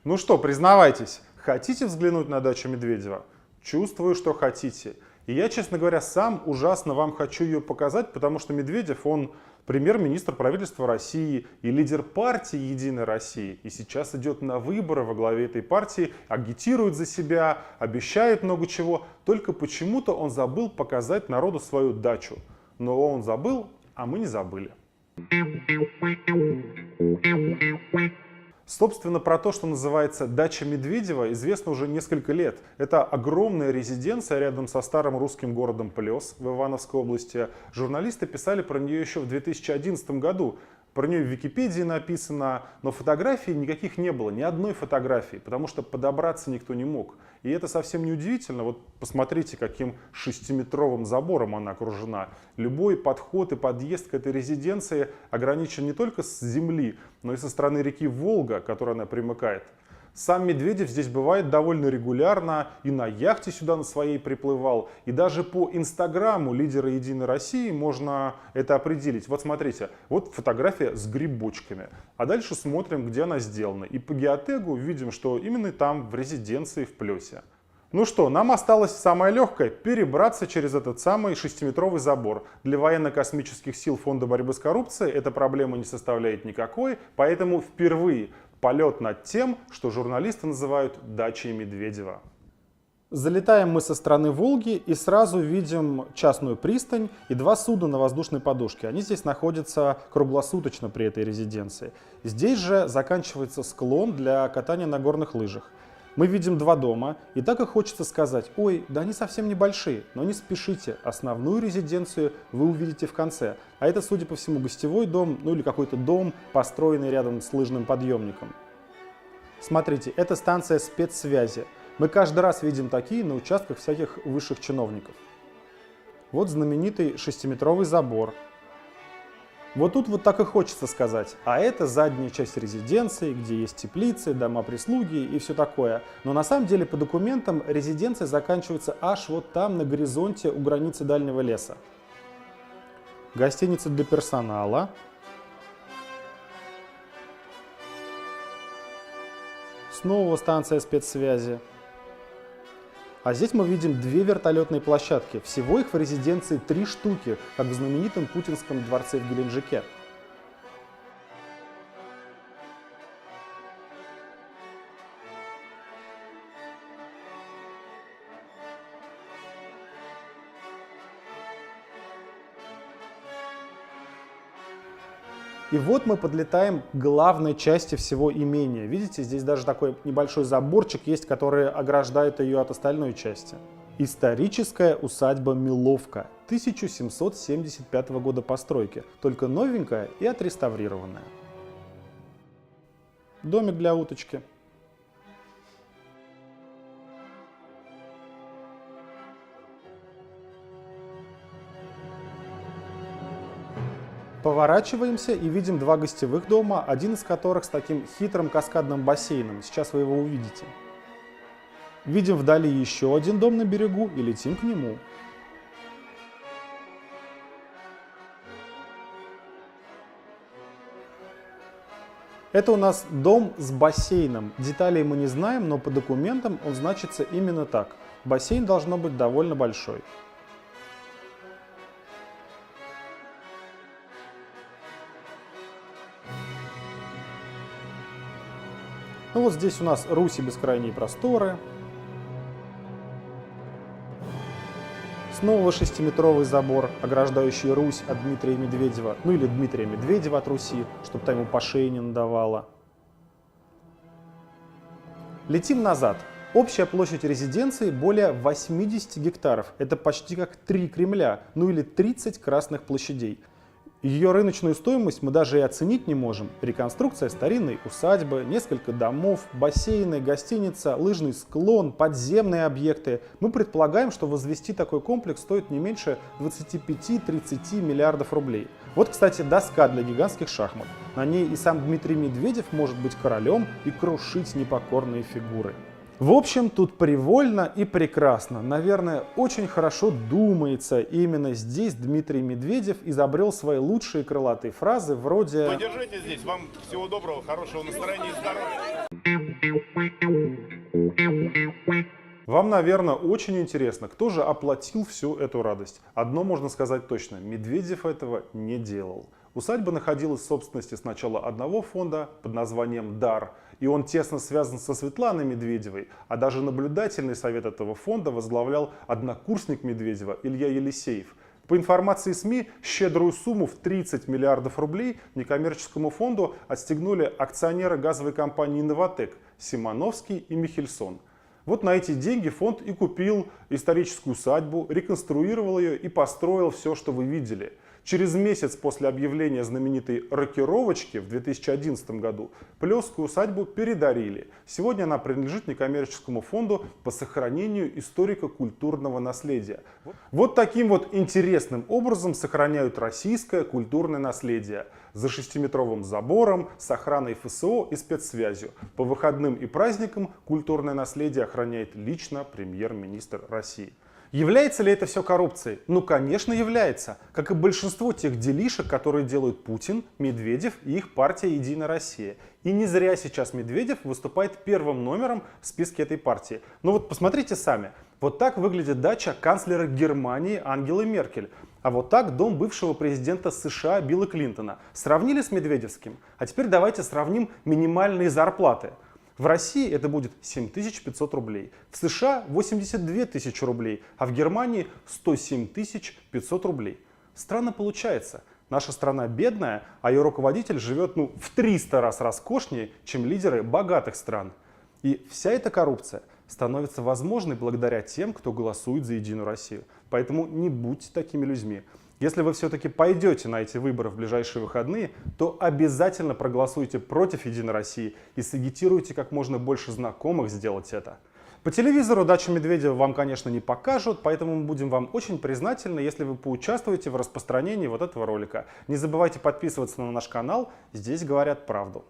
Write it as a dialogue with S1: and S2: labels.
S1: Ну что, признавайтесь, хотите взглянуть на дачу Медведева? Чувствую, что хотите. И я, честно говоря, сам ужасно вам хочу ее показать, потому что Медведев, он премьер-министр правительства России и лидер партии «Единая Россия». И сейчас идет на выборы во главе этой партии, агитирует за себя, обещает много чего. Только почему-то он забыл показать народу свою дачу. Но он забыл, а мы не забыли. Собственно, про то, что называется дача Медведева, известно уже несколько лет. Это огромная резиденция рядом со старым русским городом Плес в Ивановской области. Журналисты писали про нее еще в 2011 году. Про нее в Википедии написано, но фотографий никаких не было, ни одной фотографии, потому что подобраться никто не мог. И это совсем не удивительно. Вот посмотрите, каким 6-метровым забором она окружена. Любой подход и подъезд к этой резиденции ограничен не только с земли, но и со стороны реки Волга, к которой она примыкает. Сам Медведев здесь бывает довольно регулярно, и на яхте сюда на своей приплывал, и даже по инстаграму лидера «Единой России» можно это определить. Вот смотрите, вот фотография с грибочками, а дальше смотрим, где она сделана. И по геотегу видим, что именно там, в резиденции в Плесе. Ну что, нам осталось самое легкое – перебраться через этот самый 6-метровый забор. Для военно-космических сил Фонда борьбы с коррупцией эта проблема не составляет никакой, поэтому впервые полет над тем, что журналисты называют дачей Медведева. Залетаем мы со стороны Волги и сразу видим частную пристань и два судна на воздушной подушке. Они здесь находятся круглосуточно при этой резиденции. Здесь же заканчивается склон для катания на горных лыжах. Мы видим два дома, и так и хочется сказать: ой, да они совсем небольшие, но не спешите, основную резиденцию вы увидите в конце. А это, судя по всему, гостевой дом, ну или какой-то дом, построенный рядом с лыжным подъемником. Смотрите, это станция спецсвязи. Мы каждый раз видим такие на участках всяких высших чиновников. Вот знаменитый 6-метровый забор. Вот тут вот так и хочется сказать, а это задняя часть резиденции, где есть теплицы, дома прислуги и все такое. Но на самом деле по документам резиденция заканчивается аж вот там на горизонте у границы дальнего леса. Гостиница для персонала. Снова станция спецсвязи. А здесь мы видим две вертолетные площадки. Всего их в резиденции 3 штуки, как в знаменитом Путинском дворце в Геленджике. И вот мы подлетаем к главной части всего имения. Видите, здесь даже такой небольшой заборчик есть, который ограждает ее от остальной части. Историческая усадьба Миловка 1775 года постройки, только новенькая и отреставрированная. Домик для уточки. Поворачиваемся и видим два гостевых дома, один из которых с таким хитрым каскадным бассейном. Сейчас вы его увидите. Видим вдали еще один дом на берегу и летим к нему. Это у нас дом с бассейном. Деталей мы не знаем, но по документам он значится именно так. Бассейн должно быть довольно большой. Ну вот здесь у нас Русь и бескрайние просторы. Снова 6-метровый забор, ограждающий Русь от Дмитрия Медведева. Ну или Дмитрия Медведева от Руси, чтобы там ему по шее не надавало. Летим назад. Общая площадь резиденции более 80 гектаров. Это почти как 3 Кремля, ну или 30 красных площадей. Ее рыночную стоимость мы даже и оценить не можем. Реконструкция старинной усадьбы, несколько домов, бассейны, гостиница, лыжный склон, подземные объекты. Мы предполагаем, что возвести такой комплекс стоит не меньше 25-30 миллиардов рублей. Вот, кстати, доска для гигантских шахмат. На ней и сам Дмитрий Медведев может быть королем и крушить непокорные фигуры. В общем, тут привольно и прекрасно. Наверное, очень хорошо думается. И именно здесь Дмитрий Медведев изобрел свои лучшие крылатые фразы вроде:
S2: «Подержите здесь, вам всего доброго, хорошего настроения и здоровья».
S1: Вам, наверное, очень интересно, кто же оплатил всю эту радость. Одно можно сказать точно, Медведев этого не делал. Усадьба находилась в собственности сначала одного фонда под названием «Дар», и он тесно связан со Светланой Медведевой, а даже наблюдательный совет этого фонда возглавлял однокурсник Медведева Илья Елисеев. По информации СМИ, щедрую сумму в 30 миллиардов рублей некоммерческому фонду отстегнули акционеры газовой компании «Новатэк» Симоновский и Михельсон. Вот на эти деньги фонд и купил историческую усадьбу, реконструировал ее и построил все, что вы видели. Через месяц после объявления знаменитой рокировочки в 2011 году Плесскую усадьбу передарили. Сегодня она принадлежит некоммерческому фонду по сохранению историко-культурного наследия. Вот таким вот интересным образом сохраняют российское культурное наследие. За 6-метровым забором, с охраной ФСО и спецсвязью. По выходным и праздникам культурное наследие охраняет лично премьер-министр России. Является ли это все коррупцией? Ну, конечно, является. Как и большинство тех делишек, которые делают Путин, Медведев и их партия «Единая Россия». И не зря сейчас Медведев выступает первым номером в списке этой партии. Но вот посмотрите сами. Вот так выглядит дача канцлера Германии Ангелы Меркель. А вот так дом бывшего президента США Билла Клинтона. Сравнили с медведевским? А теперь давайте сравним минимальные зарплаты. В России это будет 7500 рублей, в США 82 тысячи рублей, а в Германии 107 500 рублей. Странно получается. Наша страна бедная, а ее руководитель живет в 300 раз роскошнее, чем лидеры богатых стран. И вся эта коррупция становится возможной благодаря тем, кто голосует за Единую Россию. Поэтому не будьте такими людьми. Если вы все-таки пойдете на эти выборы в ближайшие выходные, то обязательно проголосуйте против Единой России и сагитируйте как можно больше знакомых сделать это. По телевизору дачу Медведева вам, конечно, не покажут, поэтому мы будем вам очень признательны, если вы поучаствуете в распространении вот этого ролика. Не забывайте подписываться на наш канал, здесь говорят правду.